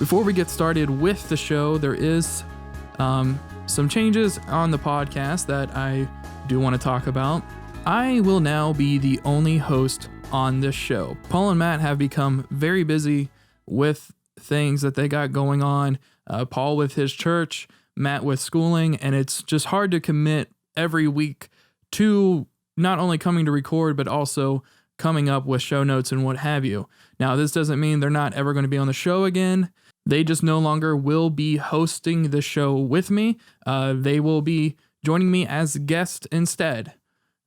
Before we get started with the show, there is some changes on the podcast that I do want to talk about. I will now be the only host on this show. Paul and Matt have become very busy with things that they got going on. Paul with his church, Matt with schooling, and it's just hard to commit every week to not only coming to record, but also coming up with show notes and what have you. Now, this doesn't mean they're not ever going to be on the show again. They just no longer will be hosting the show with me. They will be joining me as guest instead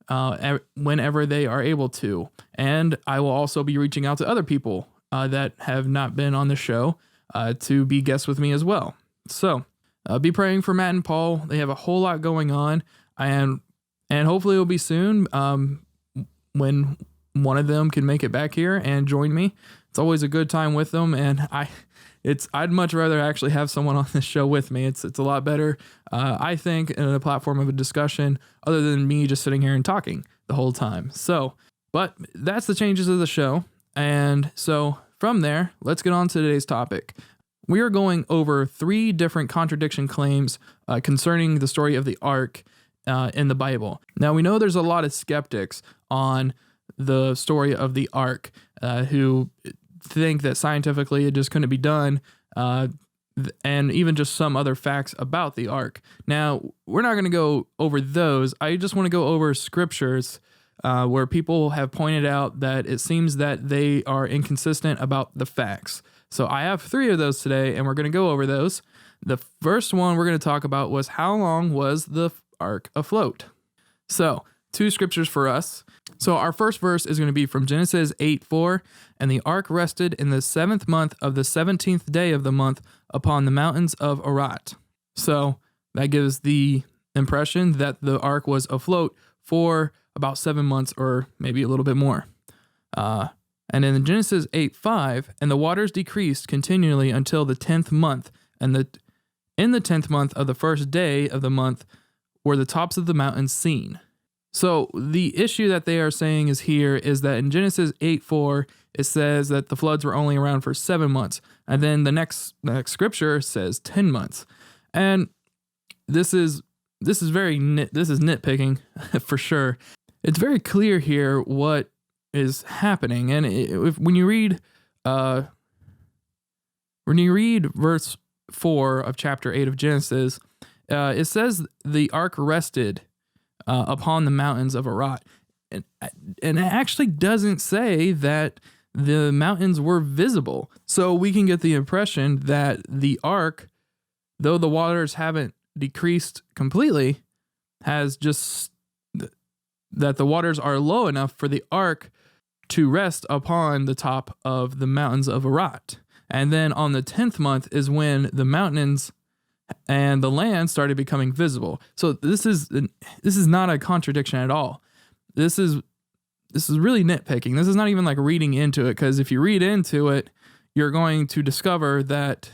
whenever they are able to. And I will also be reaching out to other people that have not been on the show to be guests with me as well. So be praying for Matt and Paul. They have a whole lot going on, and hopefully it'll be soon when one of them can make it back here and join me. It's always a good time with them, and I'd much rather actually have someone on this show with me. It's a lot better, I think, in a platform of a discussion other than me just sitting here and talking the whole time. So, but that's the changes of the show. And so from there, let's get on to today's topic. We are going over 3 different contradiction claims concerning the story of the Ark in the Bible. Now, we know there's a lot of skeptics on the story of the Ark who think that scientifically it just couldn't be done, and even just some other facts about the Ark. Now, we're not going to go over those. I just want to go over scriptures where people have pointed out that it seems that they are inconsistent about the facts. So I have 3 of those today, and we're going to go over those. The first one we're going to talk about was, how long was the Ark afloat? So 2 scriptures for us. So our first verse is going to be from Genesis 8:4, and the Ark rested in the 7th month of the 17th day of the month upon the mountains of Ararat. So that gives the impression that the Ark was afloat for about 7 months or maybe a little bit more. And in Genesis 8:5, and the waters decreased continually until the 10th month, and in the 10th month of the first day of the month were the tops of the mountains seen. So the issue that they are saying is here is that in Genesis 8:4, it says that the floods were only around for 7 months. And then the next scripture says 10 months. And this is nitpicking for sure. It's very clear here what is happening. And when you read verse 4 of chapter 8 of Genesis, it says the Ark rested upon the mountains of Ararat. And it actually doesn't say that the mountains were visible. So we can get the impression that the Ark, though the waters haven't decreased completely, has just that the waters are low enough for the Ark to rest upon the top of the mountains of Ararat. And then on the 10th month is when the mountains and the land started becoming visible. So this is not a contradiction at all. This is really nitpicking. This is not even like reading into it, because if you read into it, you're going to discover that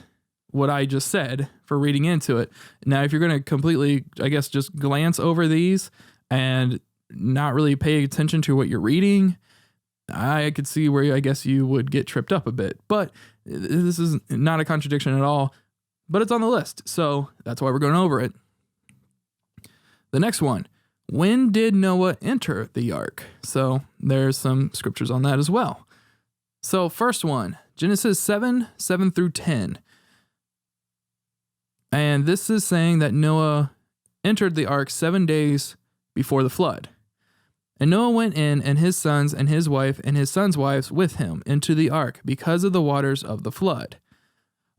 what I just said for reading into it. Now, if you're going to completely, I guess, just glance over these and not really pay attention to what you're reading, I could see where I guess you would get tripped up a bit. But this is not a contradiction at all. But it's on the list, so that's why we're going over it. The next one, when did Noah enter the Ark? So there's some scriptures on that as well. So first one, Genesis 7 through 10. And this is saying that Noah entered the Ark 7 days before the flood. And Noah went in, and his sons and his wife and his sons' wives with him into the Ark because of the waters of the flood.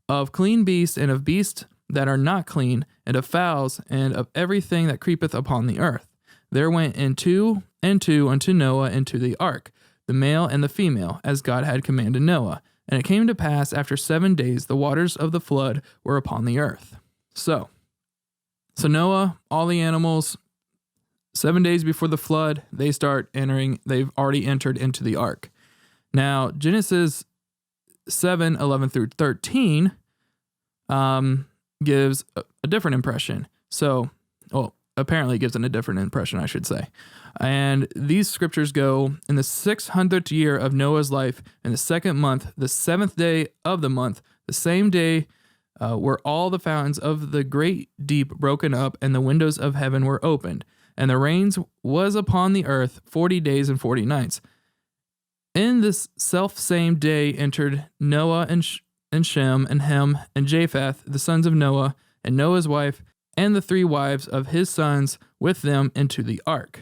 Of clean beasts and of beasts that are not clean, and of fowls, and of everything that creepeth upon the earth. There went in 2 and 2 unto Noah into the Ark, the male and the female, as God had commanded Noah. And it came to pass after 7 days the waters of the flood were upon the earth. So Noah, all the animals, 7 days before the flood, they've already entered into the Ark. Now, Genesis 7:11 through 13 gives a different impression. So, apparently it gives a different impression, I should say. And these scriptures go, in the 600th year of Noah's life, in the 2nd month, the 7th day of the month, the same day were all the fountains of the great deep broken up, and the windows of heaven were opened, and the rains was upon the earth 40 days and 40 nights. In this self same day entered Noah and Shem and Ham and Japheth, the sons of Noah, and Noah's wife, and the 3 wives of his sons with them into the ark.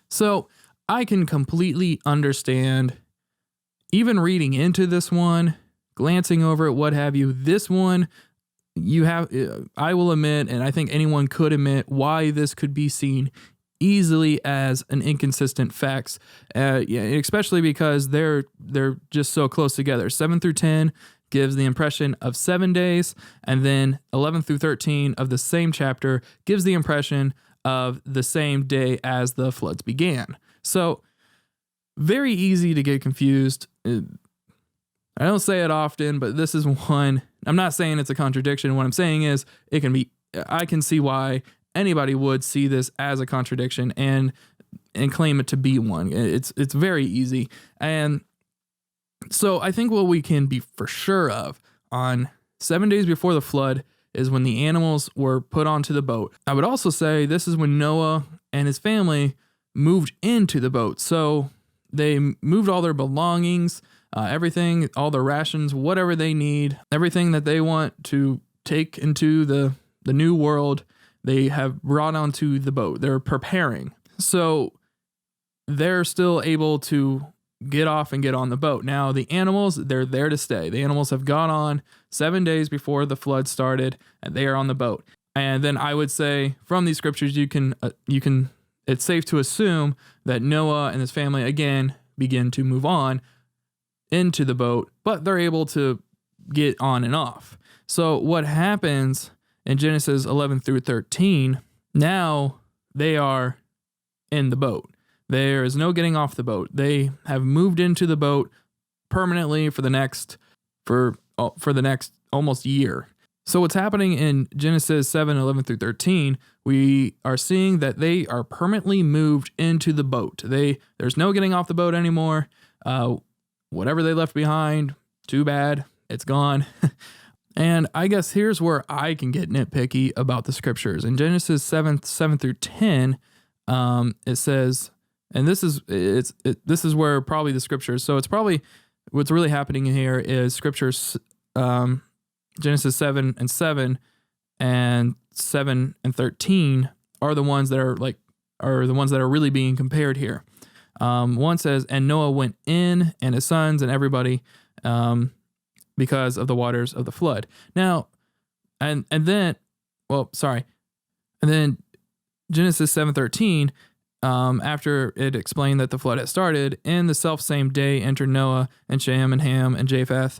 So I can completely understand, even reading into this one, glancing over it, what have you, this one, I will admit, and I think anyone could admit, why this could be seen easily as an inconsistent facts, especially because they're just so close together. 7 through 10 gives the impression of 7 days, and then 11 through 13 of the same chapter gives the impression of the same day as the floods began. So very easy to get confused. I don't say it often, but this is one. I'm not saying it's a contradiction. What I'm saying is I can see why anybody would see this as a contradiction and claim it to be one. It's very easy. And so I think what we can be for sure of on 7 days before the flood is when the animals were put onto the boat. I would also say this is when Noah and his family moved into the boat. So they moved all their belongings, everything, all their rations, whatever they need, everything that they want to take into the new world, they have brought onto the boat. They're preparing. So they're still able to get off and get on the boat. Now, the animals, they're there to stay. The animals have gone on 7 days before the flood started, and they are on the boat. And then I would say from these scriptures, it's safe to assume that Noah and his family, again, begin to move on into the boat, but they're able to get on and off. So what happens in Genesis 11 through 13, now they are in the boat. There is no getting off the boat. They have moved into the boat permanently for the next almost year. So what's happening in Genesis 7, 11 through 13, we are seeing that they are permanently moved into the boat. There's no getting off the boat anymore. Whatever they left behind, too bad, it's gone. And I guess here's where I can get nitpicky about the scriptures. In Genesis 7 through 10, it says, and this is where probably the scriptures. So it's probably what's really happening here is scriptures, Genesis 7 and 7 and 7 and 13 are the ones that are really being compared here. One says, and Noah went in and his sons and everybody, because of the waters of the flood. Now, and then Genesis 7:13, after it explained that the flood had started, in the self same day entered Noah and Shem and Ham and Japheth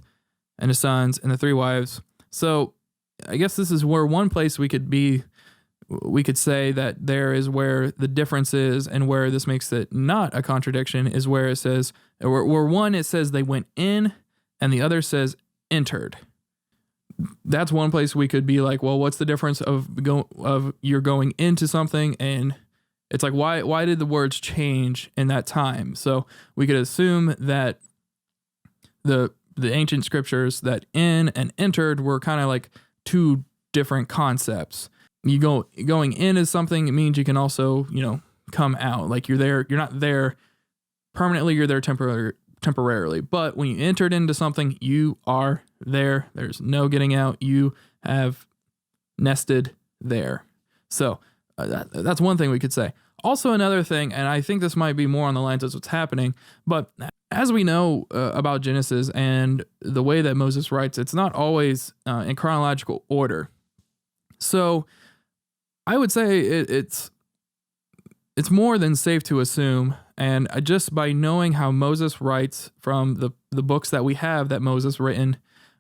and his sons and the 3 wives. So I guess this is where one place we could say that there is where the difference is, and where this makes it not a contradiction is where it says, where one it says they went in and the other says entered. That's one place we could be like, well, what's the difference of you're going into something, and it's like, why did the words change in that time? So we could assume that the ancient scriptures, that in and entered were kind of like 2 different concepts. Going in is something, it means you can also, come out. Like you're not there permanently, you're there temporarily. But when you entered into something, you are there. There's no getting out. You have nested there. So that's one thing we could say. Also, another thing, and I think this might be more on the lines of what's happening, but as we know about Genesis and the way that Moses writes, it's not always in chronological order. So I would say it's more than safe to assume, and just by knowing how Moses writes from the books that we have that Moses written,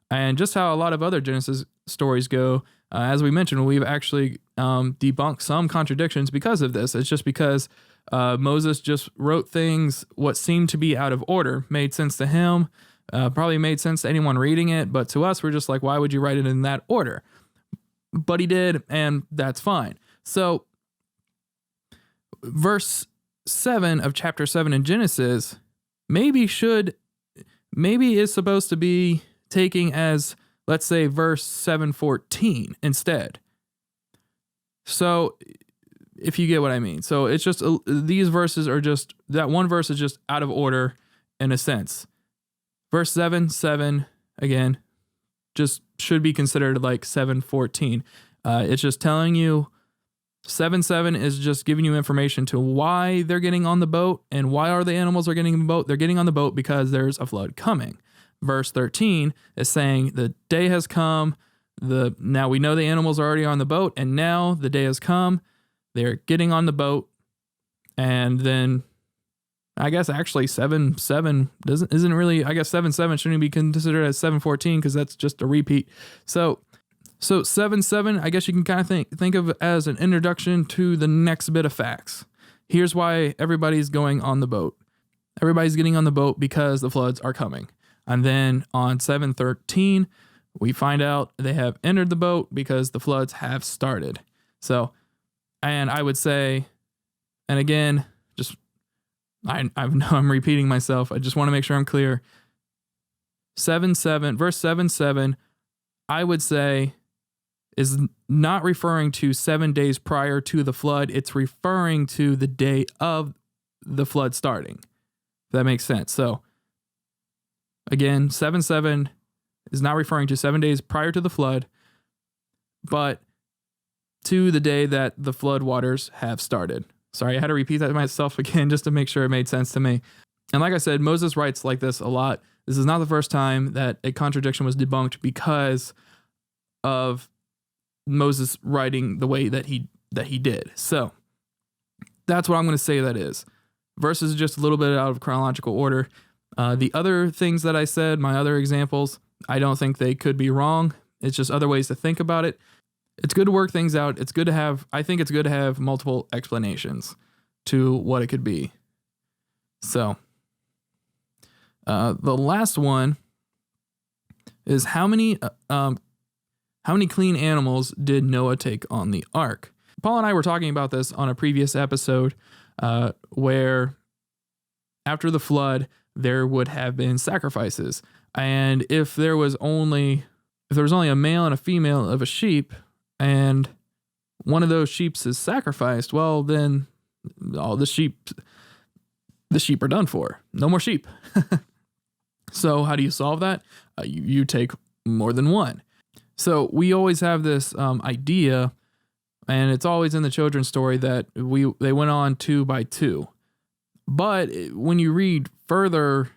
and just how a lot of other Genesis stories go, as we mentioned, we've actually debunked some contradictions because of this. It's just because Moses just wrote things what seemed to be out of order, made sense to him, probably made sense to anyone reading it, but to us, we're just like, why would you write it in that order? But he did, and that's fine. So verse 7 of chapter 7 in Genesis maybe is supposed to be taking as let's say verse 7:14 instead. So if you get what I mean. So it's just, these verses are just, that one verse is just out of order in a sense. Verse 7:7, again, just should be considered like 7:14. It's just telling you, 7:7 is just giving you information to why they're getting on the boat and why are the animals are getting on the boat. They're getting on the boat because there's a flood coming. Verse 13 is saying the day has come. Now we know the animals are already on the boat, and now the day has come. They're getting on the boat, and then I guess actually 7:7 isn't really. I guess 7:7 shouldn't be considered as 7:14 because that's just a repeat. So 7:7, I guess you can kind of think of as an introduction to the next bit of facts. Here's why everybody's going on the boat. Everybody's getting on the boat because the floods are coming. And then on 7:13, we find out they have entered the boat because the floods have started. So, and I would say, and again, just I know I'm repeating myself. I just want to make sure I'm clear. 7:7, verse 7:7, I would say, is not referring to 7 days prior to the flood. It's referring to the day of the flood starting. If that makes sense. So again, 7:7 is not referring to 7 days prior to the flood, but to the day that the flood waters have started. Sorry, I had to repeat that to myself again just to make sure it made sense to me. And like I said, Moses writes like this a lot. This is not the first time that a contradiction was debunked because of Moses writing the way that he did. So that's what I'm going to say that is. Verses just a little bit out of chronological order. The other things that I said, my other examples, I don't think they could be wrong. It's just other ways to think about it. It's good to work things out. I think it's good to have multiple explanations to what it could be. So the last one is how many clean animals did Noah take on the ark? Paul and I were talking about this on a previous episode where after the flood, there would have been sacrifices. And if there was only a male and a female of a sheep, and one of those sheep is sacrificed, well, then all the sheep are done for. No more sheep. So how do you solve that? You take more than one. So we always have this idea, and it's always in the children's story that they went on 2 by 2. But when you read further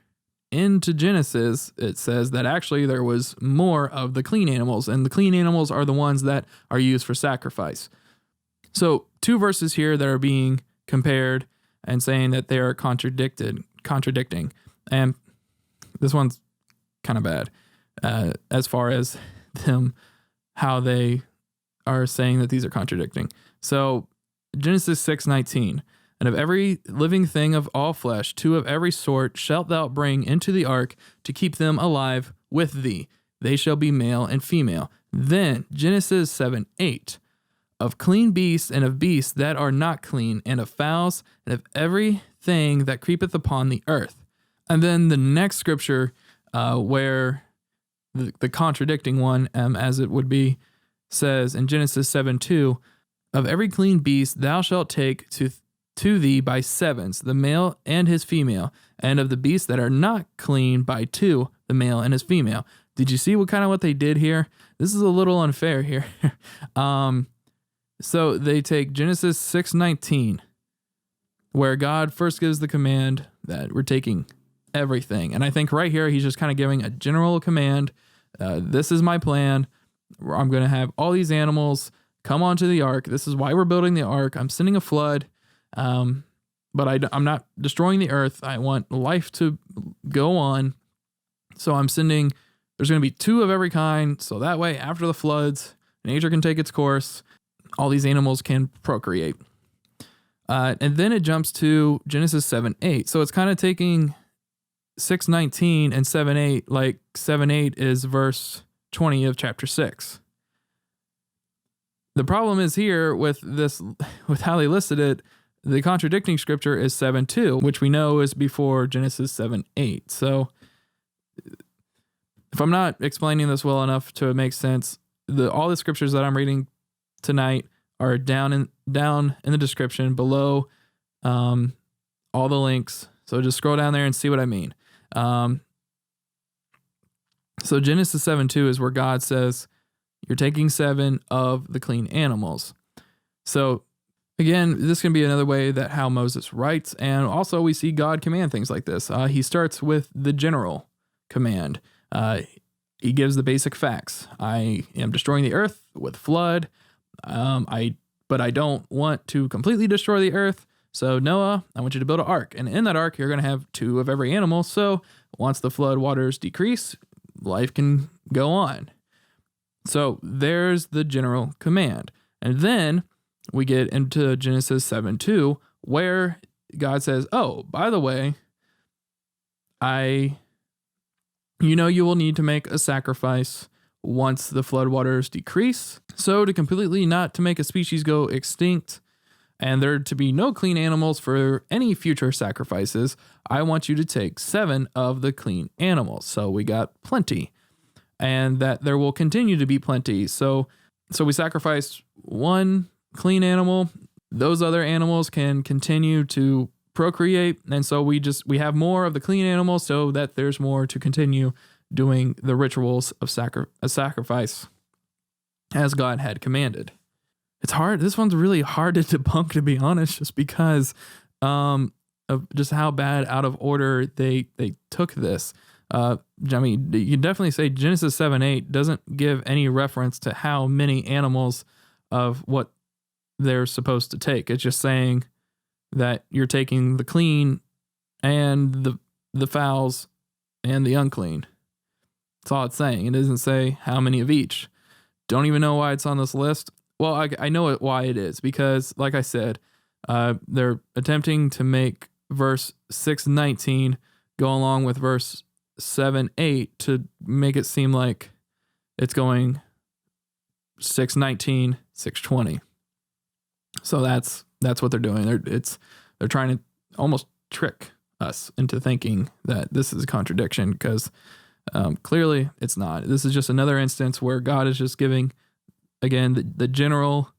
into Genesis, it says that actually there was more of the clean animals, and the clean animals are the ones that are used for sacrifice. So 2 verses here that are being compared and saying that they are contradicting. And this one's kind of bad as far as how they are saying that these are contradicting. So Genesis 6:19, and of every living thing of all flesh, 2 of every sort shalt thou bring into the ark to keep them alive with thee. They shall be male and female. Then Genesis 7:8, of clean beasts and of beasts that are not clean, and of fowls, and of everything that creepeth upon the earth. And then the next scripture where the contradicting one, as it would be, says in Genesis 7:2, of every clean beast thou shalt take to thee by 7s, the male and his female, and of the beasts that are not clean by 2, the male and his female. Did you see what they did here? This is a little unfair here. So they take Genesis 6:19, where God first gives the command that we're taking everything. And I think right here, he's just kind of giving a general command. This is my plan. I'm going to have all these animals come onto the ark. This is why we're building the ark. I'm sending a flood. But I'm not destroying the earth. I want life to go on. So there's going to be 2 of every kind. So that way, after the floods, nature can take its course. All these animals can procreate. And then it jumps to Genesis 7:8. So it's kind of taking 6:19 and 7:8, like 7:8 is verse 20 of chapter 6. The problem is here with how they listed it, the contradicting scripture is 7:2, which we know is before Genesis 7:8. So if I'm not explaining this well enough to make sense, all the scriptures that I'm reading tonight are down in the description below, all the links. So just scroll down there and see what I mean. So Genesis 7:2 is where God says, you're taking 7 of the clean animals. So again, this can be another way that how Moses writes. And also we see God command things like this. He starts with the general command. He gives the basic facts. I am destroying the earth with flood. But I don't want to completely destroy the earth. So Noah, I want you to build an ark. And in that ark, you're going to have 2 of every animal. So once the flood waters decrease, life can go on. So there's the general command. And then we get into Genesis 7:2, where God says, oh, by the way, you will need to make a sacrifice once the floodwaters decrease. So not to make a species go extinct and there to be no clean animals for any future sacrifices, I want you to take 7 of the clean animals. So we got plenty, and that there will continue to be plenty. So we sacrifice 1 clean animal. Those other animals can continue to procreate. And so we have more of the clean animals so that there's more to continue doing the rituals of sacrifice as God had commanded. It's hard. This one's really hard to debunk, to be honest, just because of just how bad out of order they took this. I mean, you can definitely say Genesis 7:8 doesn't give any reference to how many animals of what they're supposed to take. It's just saying that you're taking the clean and the fowls and the unclean. That's all it's saying. It doesn't say how many of each. Don't even know why it's on this list. Well, I know why it is, because like I said, they're attempting to make verse 6:19 go along with verse 7:8 to make it seem like it's going 6:19, 6:20. So that's what they're doing. They're trying to almost trick us into thinking that this is a contradiction, because clearly it's not. This is just another instance where God is just giving, again, the general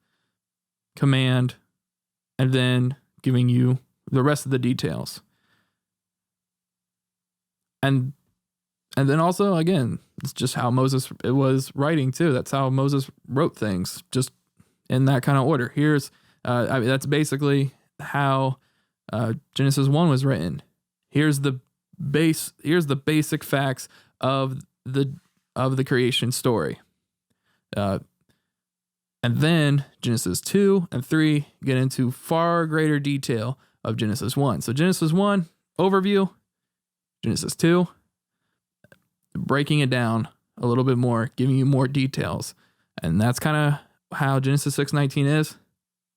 command and then giving you the rest of the details. And then also, again, it's just how Moses was writing too. That's how Moses wrote things, just in that kind of order. That's basically how Genesis 1 was written. Here's the basic facts of the creation story. And then Genesis 2 and 3 get into far greater detail of Genesis 1. So Genesis 1, overview. Genesis 2, breaking it down a little bit more, giving you more details. And that's kind of how Genesis 6:19 is.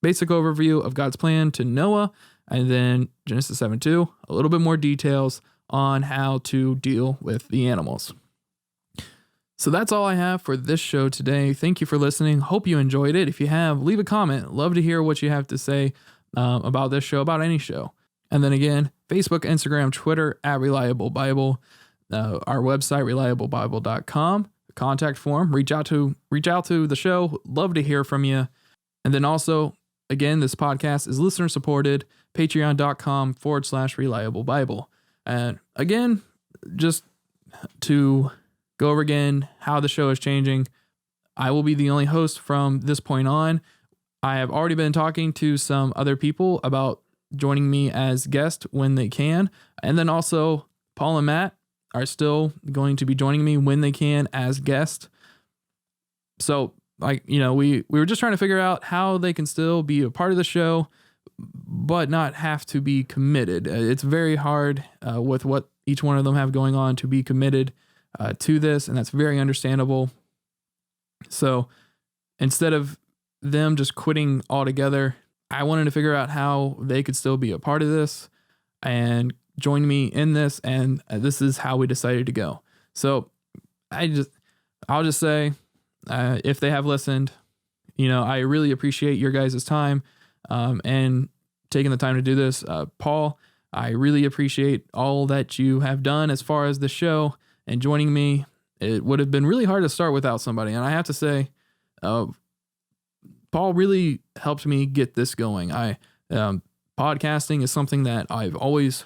Basic overview of God's plan to Noah. And then Genesis 7:2, a little bit more details on how to deal with the animals. So that's all I have for this show today. Thank you for listening. Hope you enjoyed it. If you have, leave a comment. Love to hear what you have to say about this show, about any show. And then again, Facebook, Instagram, Twitter, @ReliableBible. Our website, reliablebible.com. Contact form. Reach out to the show. Love to hear from you. And then also, again, this podcast is listener supported. Patreon.com/ReliableBible. And again, just to go over again how the show is changing, I will be the only host from this point on. I have already been talking to some other people about joining me as guest when they can. And then also Paul and Matt are still going to be joining me when they can as guest. So we were just trying to figure out how they can still be a part of the show, but not have to be committed. It's very hard with what each one of them have going on to be committed to this, and that's very understandable. So instead of them just quitting altogether, I wanted to figure out how they could still be a part of this and join me in this, and this is how we decided to go. So I'll just say, if they have listened, I really appreciate your guys' time and taking the time to do this. Paul, I really appreciate all that you have done as far as the show and joining me it would have been really hard to start without somebody. And I have to say, Paul really helped me get this going. Podcasting is something that I've always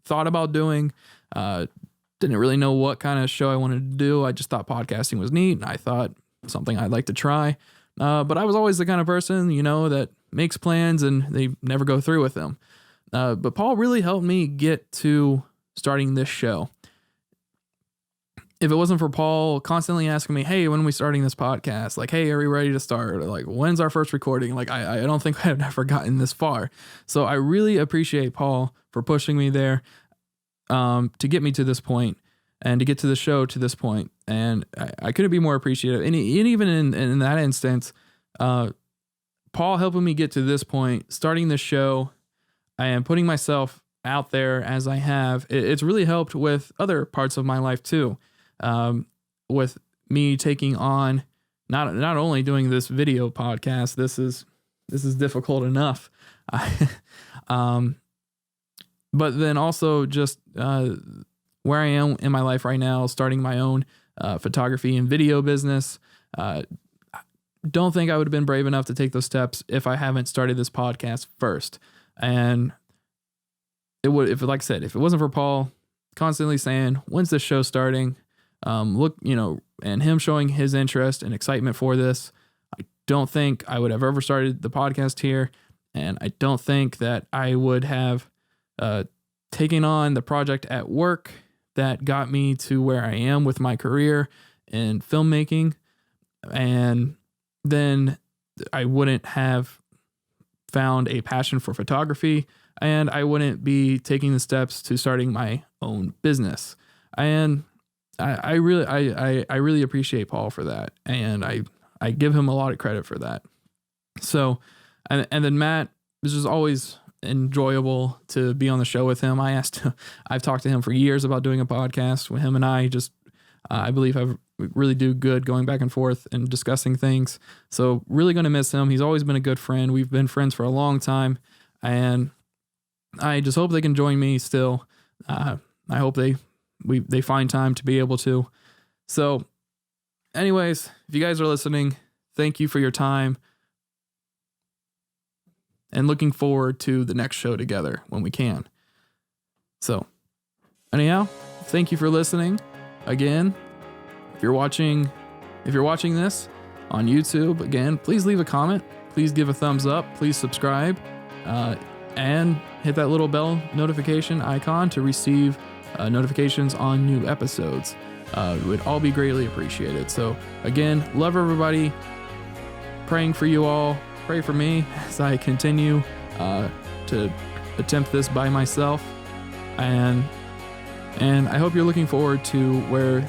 thought about doing. Didn't really know what kind of show I wanted to do. I just thought podcasting was neat, and I thought something I'd like to try. But I was always the kind of person, that makes plans and they never go through with them. But Paul really helped me get to starting this show. If it wasn't for Paul constantly asking me, hey, when are we starting this podcast? Like, hey, are we ready to start? Or like, when's our first recording? Like, I don't think I've ever gotten this far. So I really appreciate Paul for pushing me there to get me to this point and to get to the show to this point. And I couldn't be more appreciative. And even in that instance, Paul helping me get to this point, starting this show and putting myself out there as I have, it's really helped with other parts of my life too. With me taking on not only doing this video podcast, this is difficult enough. But then also just where I am in my life right now, starting my own photography and video business. Don't think I would have been brave enough to take those steps if I haven't started this podcast first. And it would, if it wasn't for Paul constantly saying, when's this show starting? And him showing his interest and excitement for this, I don't think I would have ever started the podcast here. And I don't think that I would have taken on the project at work that got me to where I am with my career in filmmaking. And then I wouldn't have found a passion for photography, and I wouldn't be taking the steps to starting my own business. And I really appreciate Paul for that. And I give him a lot of credit for that. So, and then Matt, this is always enjoyable to be on the show with him. I've talked to him for years about doing a podcast with him, and I believe I really do good going back and forth and discussing things. So really going to miss him. He's always been a good friend. We've been friends for a long time, and I just hope they can join me still. I hope they find time to be able to. So anyways, if you guys are listening, thank you for your time, and looking forward to the next show together when we can. So anyhow, thank you for listening again. If you're watching this on YouTube, again, please leave a comment, please give a thumbs up, please subscribe, and hit that little bell notification icon to receive notifications on new episodes. It would all be greatly appreciated. So again, love everybody, praying for you all, pray for me as I continue to attempt this by myself, and I hope you're looking forward to where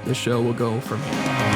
the show will go from here.